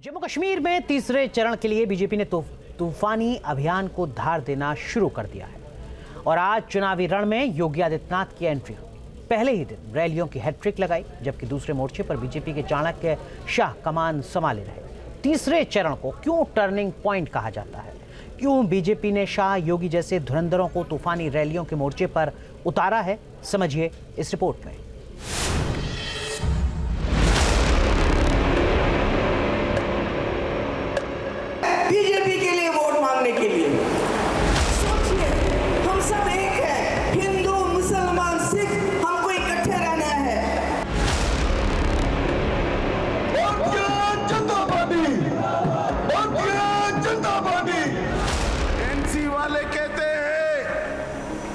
जम्मू कश्मीर में तीसरे चरण के लिए बीजेपी ने तूफानी अभियान को धार देना शुरू कर दिया है और आज चुनावी रण में योगी आदित्यनाथ की एंट्री हुई। पहले ही दिन रैलियों की हैट्रिक लगाई, जबकि दूसरे मोर्चे पर बीजेपी के चाणक्य शाह कमान संभाले रहे। तीसरे चरण को क्यों टर्निंग पॉइंट कहा जाता है? क्यों बीजेपी ने शाह योगी जैसे धुरंधरों को तूफानी रैलियों के मोर्चे पर उतारा है, समझिए इस रिपोर्ट में। बीजेपी के लिए वोट मांगने के लिए सोचिए, हम सब एक हैं, हिंदू मुसलमान सिख, हमको इकट्ठे रहना है। जनता पार्टी एनसी वाले कहते हैं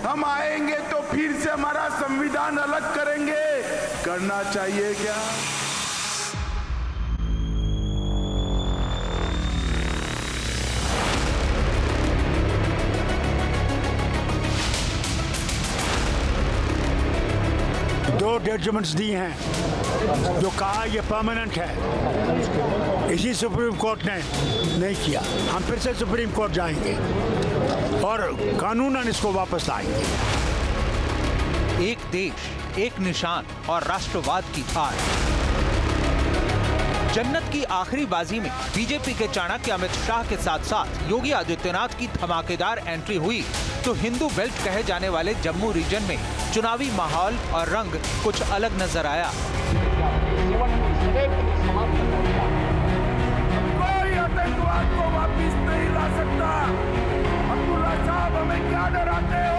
हम आएंगे तो फिर से हमारा संविधान अलग करेंगे, करना चाहिए क्या? दो जजमेंट्स दी हैं जो कहा ये परमानेंट है, इसी सुप्रीम कोर्ट ने नहीं किया। हम फिर से सुप्रीम कोर्ट जाएंगे और कानूनन इसको वापस लाएंगे। एक देश, एक निशान और राष्ट्रवाद की हार। जन्नत की आखिरी बाजी में बीजेपी के चाणक्य अमित शाह के साथ साथ योगी आदित्यनाथ की धमाकेदार एंट्री हुई तो हिंदू बेल्ट कहे जाने वाले जम्मू रीजन में चुनावी माहौल और रंग कुछ अलग नजर आया। कोई आतंकवाद को वापिस नहीं ला सकता। अब्दुल्ला साहब हमें क्या डराते हो?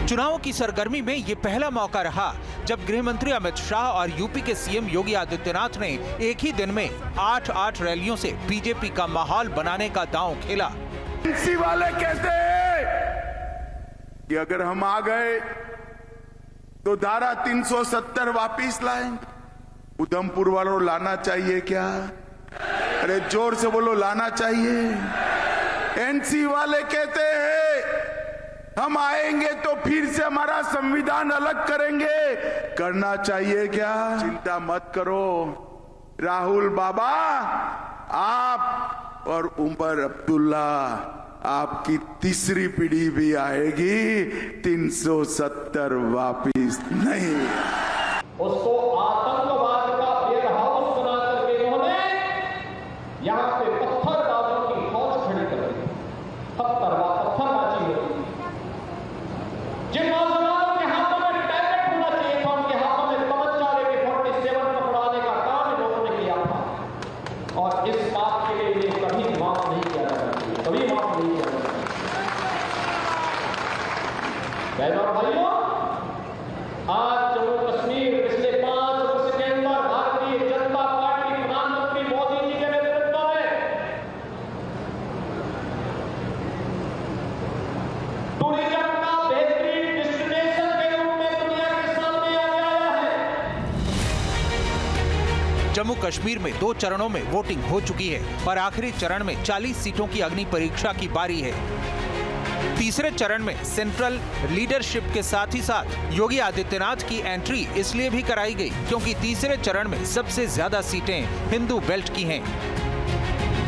चुनावों की सरगर्मी में ये पहला मौका रहा जब गृह मंत्री अमित शाह और यूपी के सीएम योगी आदित्यनाथ ने एक ही दिन में 8 रैलियों से बीजेपी का माहौल बनाने का दांव खेला। एनसी वाले कहते हैं कि अगर हम आ गए तो धारा 370 वापिस लाएंगे। उधमपुर वालों लाना चाहिए क्या? अरे जोर से बोलो, लाना चाहिए। एनसी वाले कहते हैं हम आएंगे तो फिर से हमारा संविधान अलग करेंगे, करना चाहिए क्या? चिंता मत करो राहुल बाबा, आप और उमर अब्दुल्ला, आपकी तीसरी पीढ़ी भी आएगी, 370 वापिस नहीं। उसको आतंकवाद का वेयर हाउस बना करके उन्होंने यहाँ पे पत्थरबाजों की फौज खड़ी कर दी। पत्थरबाजी होती। जिन नौजवानों के हाथों में टैबलेट होना चाहिए था, उनके हाथों में तमंचा लेके 47 पकड़ाने का काम लोगों ने किया था और इस बात के लिए ये कभी माफ नहीं किया जा सकता, कभी माफ नहीं किया जा सकता। बहनों और भाइयों, आज जम्मू कश्मीर पिछले 5 वर्ष के अंदर भारतीय जनता पार्टी प्रधानमंत्री मोदी जी के नेतृत्व में टूरिज्म का बेहतरीन डेस्टिनेशन के रूप में दुनिया के सामने आ गया है। जम्मू कश्मीर में 2 चरणों में वोटिंग हो चुकी है और आखिरी चरण में 40 सीटों की अग्नि परीक्षा की बारी है। तीसरे चरण में सेंट्रल लीडरशिप के साथ ही साथ योगी आदित्यनाथ की एंट्री इसलिए भी कराई गई क्योंकि तीसरे चरण में सबसे ज्यादा सीटें हिंदू बेल्ट की हैं।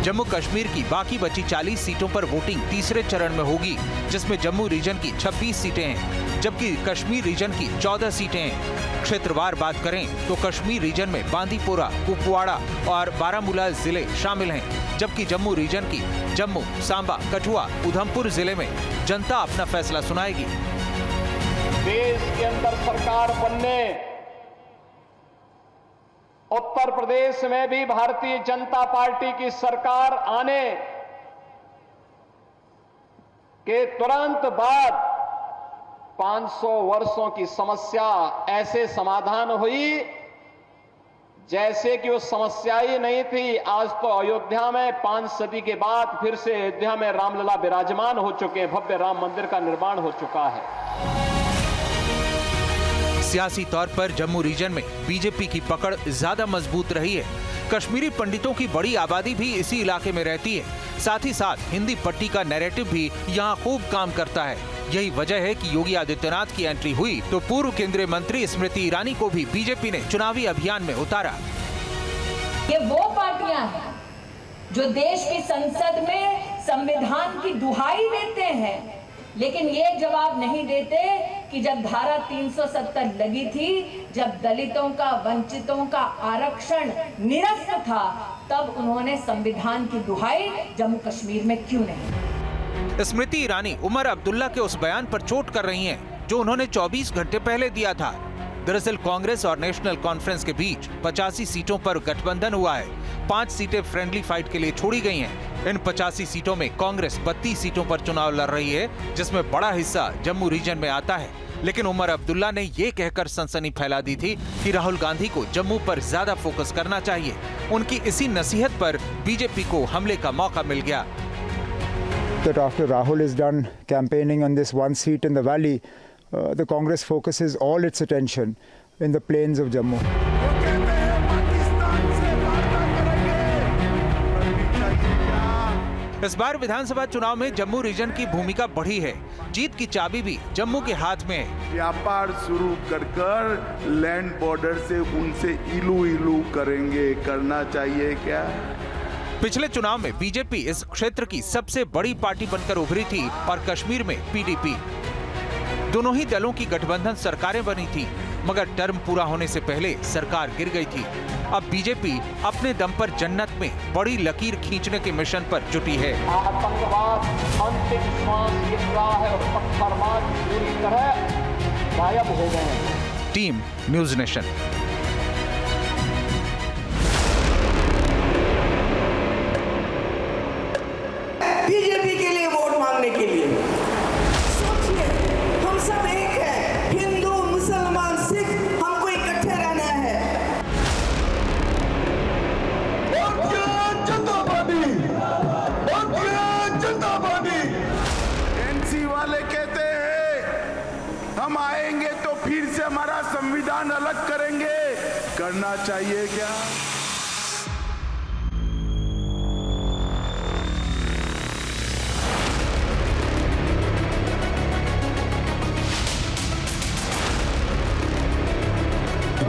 जम्मू कश्मीर की बाकी बची 40 सीटों पर वोटिंग तीसरे चरण में होगी, जिसमें जम्मू रीजन की 26 सीटें हैं, जबकि कश्मीर रीजन की 14 सीटें हैं। क्षेत्रवार बात करें तो कश्मीर रीजन में बांदीपोरा, कुपवाड़ा और बारामूला जिले शामिल हैं, जबकि जम्मू रीजन की जम्मू, सांबा, कठुआ, उधमपुर जिले में जनता अपना फैसला सुनाएगी। देश के अंदर सरकार बनने, उत्तर प्रदेश में भी भारतीय जनता पार्टी की सरकार आने के तुरंत बाद 500 वर्षों की समस्या ऐसे समाधान हुई जैसे कि वो समस्या ही नहीं थी। आज तो अयोध्या में 5 सदी के बाद फिर से अयोध्या में रामलला विराजमान हो चुके हैं, भव्य राम मंदिर का निर्माण हो चुका है। सियासी तौर पर जम्मू रीजन में बीजेपी की पकड़ ज्यादा मजबूत रही है। कश्मीरी पंडितों की बड़ी आबादी भी इसी इलाके में रहती है। साथ ही साथ हिंदी पट्टी का नैरेटिव भी यहाँ खूब काम करता है। यही वजह है कि योगी आदित्यनाथ की एंट्री हुई तो पूर्व केंद्रीय मंत्री स्मृति ईरानी को भी बीजेपी ने चुनावी अभियान में उतारा। ये वो पार्टियां हैं जो देश की संसद में संविधान की दुहाई देते हैं, लेकिन ये जवाब नहीं देते कि जब धारा 370 लगी थी, जब दलितों का, वंचितों का आरक्षण निरस्त था, तब उन्होंने संविधान की दुहाई जम्मू कश्मीर में क्यों नहीं? स्मृति ईरानी उमर अब्दुल्ला के उस बयान पर चोट कर रही हैं जो उन्होंने 24 घंटे पहले दिया था। दरअसल कांग्रेस और नेशनल कॉन्फ्रेंस के बीच 85 सीटों पर गठबंधन हुआ है। 5 सीटें फ्रेंडली फाइट के लिए छोड़ी गई हैं। इन 85 सीटों में कांग्रेस 32 सीटों पर चुनाव लड़ रही है, जिसमें बड़ा हिस्सा जम्मू रीजन में आता है। लेकिन उमर अब्दुल्ला ने ये कहकर सनसनी फैला दी थी कि राहुल गांधी को जम्मू पर ज्यादा फोकस करना चाहिए। उनकी इसी नसीहत पर बीजेपी को हमले का मौका मिल गया। That after Rahul is done campaigning on this one seat in the valley, the Congress focuses all its attention in the plains of Jammu. वो कहते हैं पाकिस्तान से वार्ता करेंगे, करनी चाहिए क्या? इस बार विधानसभा चुनाव में जम्मू रीजन की भूमिका बढ़ी है। जीत की चाबी भी जम्मू के हाथ में है। व्यापार शुरू कर लैंड बॉर्डर से उनसे इलू करेंगे, करना चाहिए क्या? पिछले चुनाव में बीजेपी इस क्षेत्र की सबसे बड़ी पार्टी बनकर उभरी थी और कश्मीर में पीडीपी। दोनों ही दलों की गठबंधन सरकारें बनी थी, मगर टर्म पूरा होने से पहले सरकार गिर गई थी। अब बीजेपी अपने दम पर जन्नत में बड़ी लकीर खींचने के मिशन पर जुटी है। आतंकवाद अंतिम श्वास गिर रहा है और पत्थरबाज पूरी तरह गायब हो गए हैं। Team news nation. बीजेपी के लिए वोट मांगने के लिए सोचिए, हम सब एक हैं, हिंदू, मुसलमान, सिख, हमको इकट्ठे रहना है। एनसी वाले कहते हैं हम आएंगे तो फिर से हमारा संविधान अलग करेंगे, करना चाहिए क्या?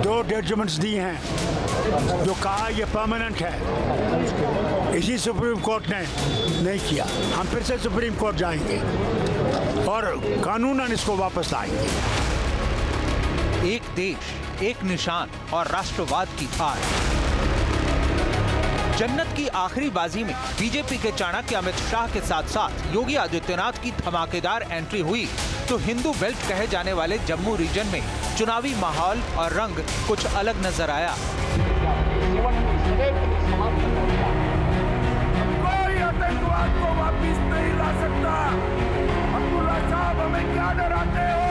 दो जजमेंट्स दी हैं जो कहा ये परमानेंट है, इसी सुप्रीम कोर्ट ने नहीं किया। हम फिर से सुप्रीम कोर्ट जाएंगे और कानूनन इसको वापस लाएंगे। एक देश, एक निशान और राष्ट्रवाद की हार। जन्नत की आखिरी बाजी में बीजेपी के चाणक्य अमित शाह के साथ साथ योगी आदित्यनाथ की धमाकेदार एंट्री हुई तो हिंदू बेल्ट कहे जाने वाले जम्मू रीजन में चुनावी माहौल और रंग कुछ अलग नजर आया। कोई आतंकवाद को वापिस नहीं ला सकता। अब्दुल्ला साहब हमें क्या डराते हो?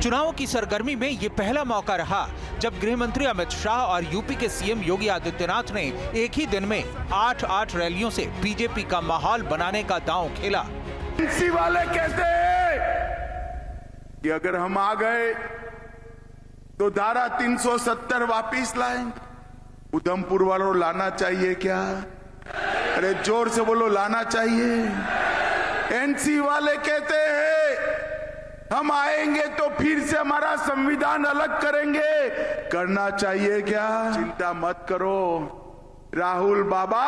चुनाव की सरगर्मी में ये पहला मौका रहा जब गृह मंत्री अमित शाह और यूपी के सीएम योगी आदित्यनाथ ने एक ही दिन में 8 रैलियों से बीजेपी का माहौल बनाने का दांव खेला। एनसी वाले कहते हैं कि अगर हम आ गए तो धारा 370 वापिस लाएंगे। उधमपुर वालों लाना चाहिए क्या? अरे जोर से बोलो, लाना चाहिए। एनसी वाले कहते हैं हम आएंगे तो फिर से हमारा संविधान अलग करेंगे, करना चाहिए क्या? चिंता मत करो राहुल बाबा,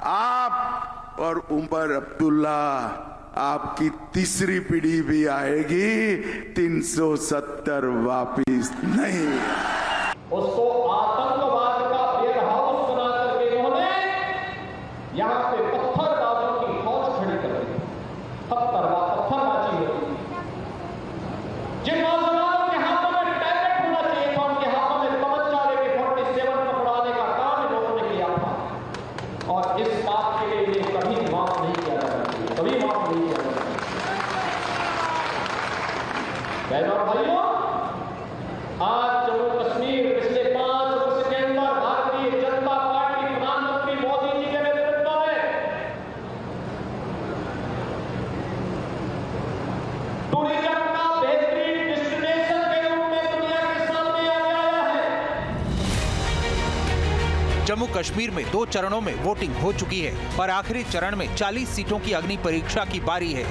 आप और उमर अब्दुल्ला, आपकी तीसरी पीढ़ी भी आएगी, 370 वापिस नहीं। उसको आतंकवाद का वेयर हाउस बना करके इन्होंने यहाँ पे पत्थरबाजों की फौज खड़ी कर दी। पत्थरबाजी होती। जिन नौजवानों के हाथों में टैबलेट होना चाहिए था, उनके हाथों में तमंचा लेके 47 पकड़ाने का काम इन लोगों ने किया था। और इस बात के लिए इन्हें कभी माफ नहीं किया जा सकता, कभी माफ नहीं किया जा सकता। बहनों और भाइयों, आज जम्मू कश्मीर पिछले 5 वर्ष के अंदर भारतीय जनता पार्टी प्रधानमंत्री मोदी जी के नेतृत्व में टूरिज्म का बेहतरीन डेस्टिनेशन के रूप में दुनिया के सामने आ गया है। जम्मू कश्मीर में 2 चरणों में वोटिंग हो चुकी है और आखिरी चरण में 40 सीटों की अग्नि परीक्षा की बारी है।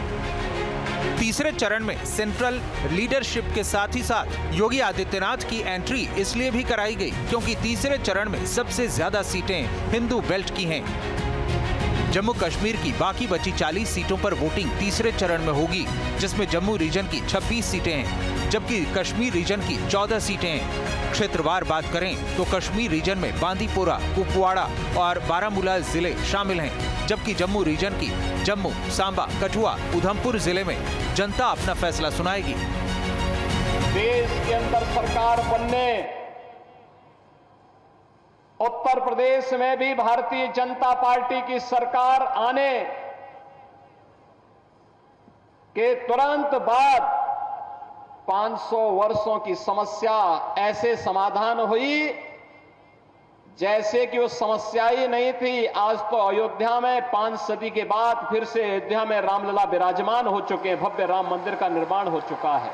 तीसरे चरण में सेंट्रल लीडरशिप के साथ ही साथ योगी आदित्यनाथ की एंट्री इसलिए भी कराई गई क्योंकि तीसरे चरण में सबसे ज्यादा सीटें हिंदू बेल्ट की हैं। जम्मू कश्मीर की बाकी बची 40 सीटों पर वोटिंग तीसरे चरण में होगी, जिसमें जम्मू रीजन की 26 सीटें हैं, जबकि कश्मीर रीजन की 14 सीटें हैं। क्षेत्रवार बात करें तो कश्मीर रीजन में बांदीपोरा, कुपवाड़ा और बारामूला जिले शामिल हैं, जबकि जम्मू रीजन की जम्मू, सांबा, कठुआ, उधमपुर जिले में जनता अपना फैसला सुनाएगी। देश के अंदर सरकार बनने, उत्तर प्रदेश में भी भारतीय जनता पार्टी की सरकार आने के तुरंत बाद 500 वर्षों की समस्या ऐसे समाधान हुई जैसे कि वो समस्या ही नहीं थी। आज तो अयोध्या में 5 सदी के बाद फिर से अयोध्या में रामलला विराजमान हो चुके हैं, भव्य राम मंदिर का निर्माण हो चुका है।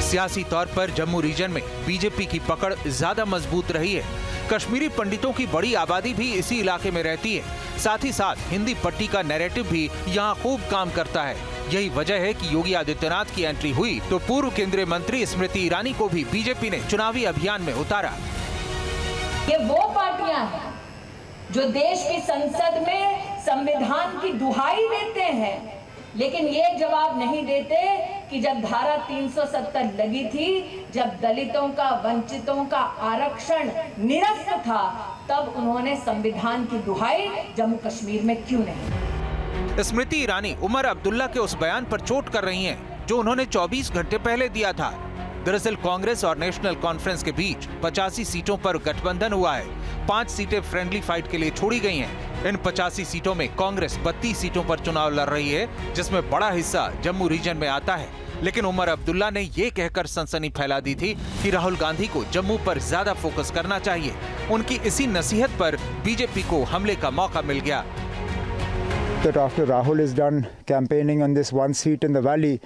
सियासी तौर पर जम्मू रीजन में बीजेपी की पकड़ ज्यादा मजबूत रही है। कश्मीरी पंडितों की बड़ी आबादी भी इसी इलाके में रहती है। साथ ही साथ हिंदी पट्टी का नैरेटिव भी यहाँ खूब काम करता है। यही वजह है कि योगी आदित्यनाथ की एंट्री हुई तो पूर्व केंद्रीय मंत्री स्मृति ईरानी को भी बीजेपी ने चुनावी अभियान में उतारा। ये वो पार्टियां हैं जो देश की संसद में संविधान की दुहाई देते हैं, लेकिन ये जवाब नहीं देते कि जब धारा 370 लगी थी, जब दलितों का, वंचितों का आरक्षण निरस्त था, तब उन्होंने संविधान की दुहाई जम्मू कश्मीर में क्यों नहीं। स्मृति ईरानी उमर अब्दुल्ला के उस बयान पर चोट कर रही हैं, जो उन्होंने 24 घंटे पहले दिया था। दरअसल कांग्रेस और नेशनल कॉन्फ्रेंस के बीच 85 सीटों पर गठबंधन हुआ है। 5 सीटें फ्रेंडली फाइट के लिए छोड़ी गई हैं। इन 85 सीटों में कांग्रेस 32 सीटों पर चुनाव लड़ रही है, जिसमें बड़ा हिस्सा जम्मू रीजन में आता है। लेकिन उमर अब्दुल्ला ने ये कहकर सनसनी फैला दी थी कि राहुल गांधी को जम्मू पर ज्यादा फोकस करना चाहिए। उनकी इसी नसीहत पर बीजेपी को हमले का मौका मिल गया। That after Rahul is done campaigning on this one seat in the valley,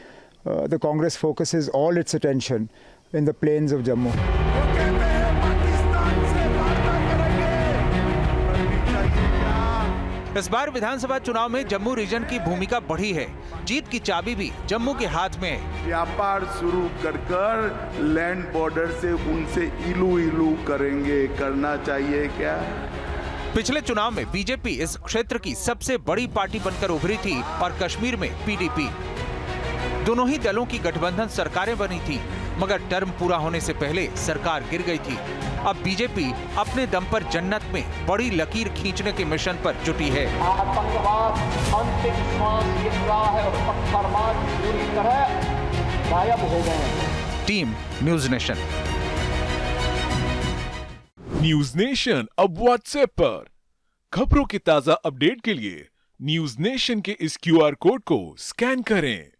the Congress focuses all its attention in the plains of Jammu. वो कहते हैं पाकिस्तान से वार्ता करेंगे, करनी चाहिए क्या? इस बार विधानसभा चुनाव में जम्मू रीजन की भूमिका बढ़ी है। जीत की चाबी भी जम्मू के हाथ में है। व्यापार शुरू कर लैंड बॉर्डर से उनसे इलू करेंगे, करना चाहिए क्या? पिछले चुनाव में बीजेपी इस क्षेत्र की सबसे बड़ी पार्टी बनकर उभरी थी और कश्मीर में पीडीपी। दोनों ही दलों की गठबंधन सरकारें बनी थी, मगर टर्म पूरा होने से पहले सरकार गिर गई थी। अब बीजेपी अपने दम पर जन्नत में बड़ी लकीर खींचने के मिशन पर जुटी है। आतंकवाद अंतिम श्वास गिर रहा है और पत्थरबाज पूरी तरह गायब हो गए हैं। Team news nation. News nation अब व्हाट्सएप पर खबरों की ताजा अपडेट के लिए न्यूज नेशन के इस QR कोड को स्कैन करें।